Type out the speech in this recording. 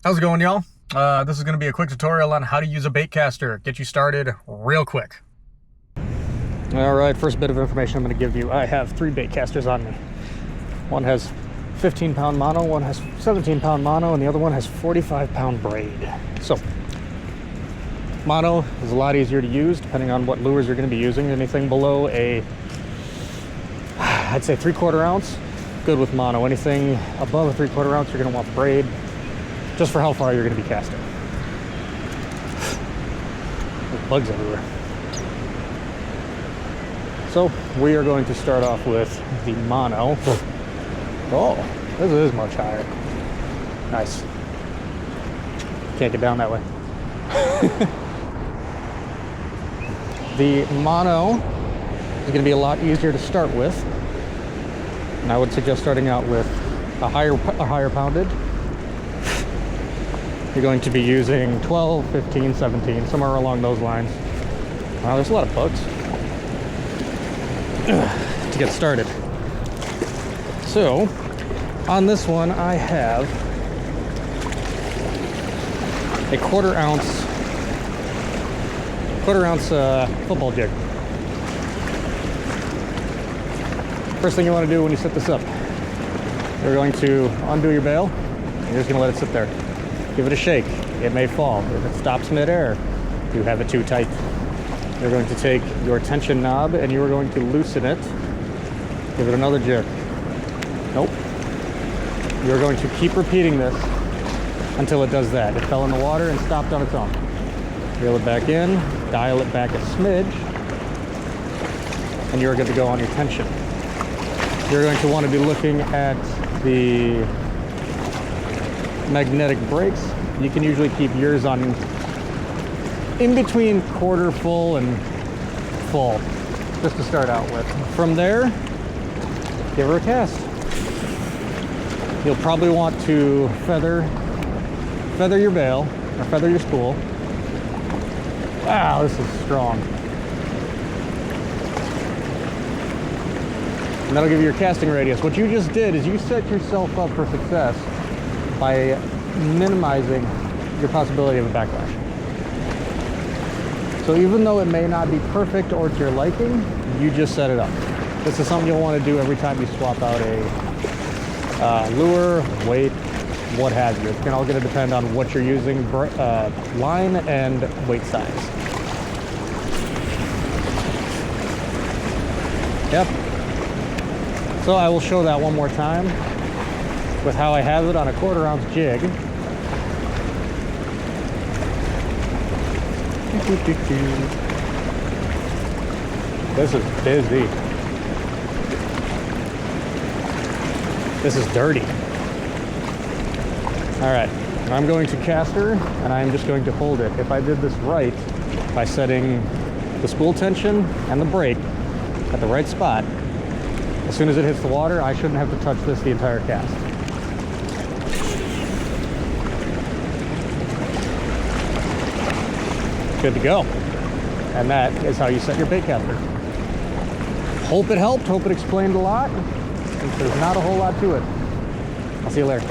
How's it going, y'all? This is going to be a quick tutorial on how to use a baitcaster. Get you started real quick. All right, first bit of information I'm going to give you. I have 3 baitcasters on me. One has 15-pound mono, one has 17-pound mono, and the other one has 45-pound braid. So, mono is a lot easier to use depending on what lures you're going to be using. Anything below I'd say 3/4 ounce, good with mono. Anything above a 3/4 ounce, you're going to want braid, just for how far you're going to be casting. There's bugs everywhere. So we are going to start off with the mono. Oh, this is much higher. Nice. Can't get down that way. The mono is going to be a lot easier to start with, and I would suggest starting out with a higher pounded. You're going to be using 12, 15, 17, somewhere along those lines. Wow, there's a lot of bugs to get started. So, on this one, I have a quarter ounce football jig. First thing you want to do when you set this up, you're going to undo your bail. You're just going to let it sit there. Give it a shake. It may fall. If it stops midair, you have it too tight. You're going to take your tension knob and you are going to loosen it. Give it another jerk. Nope. You're going to keep repeating this until it does that. It fell in the water and stopped on its own. Reel it back in, dial it back a smidge, and you're good to go on your tension. You're going to want to be looking at the magnetic brakes. You can usually keep yours on in between quarter full and full, just to start out with. From there, give her a cast. You'll probably want to feather your bail or feather your spool. Wow, this is strong. And that'll give you your casting radius. What you just did is you set yourself up for success by minimizing your possibility of a backlash. So even though it may not be perfect or to your liking, you just set it up. This is something you'll want to do every time you swap out a lure, weight, what have you. It's all going to depend on what you're using, line and weight size. Yep. So I will show that one more time with how I have it on a quarter ounce jig. This is busy. This is dirty. All right, I'm going to cast her and I'm just going to hold it. If I did this right by setting the spool tension and the brake at the right spot, as soon as it hits the water, I shouldn't have to touch this the entire cast. Good to go. And that is how you set your baitcaster. Hope it helped, hope it explained a lot. There's not a whole lot to it. I'll see you later.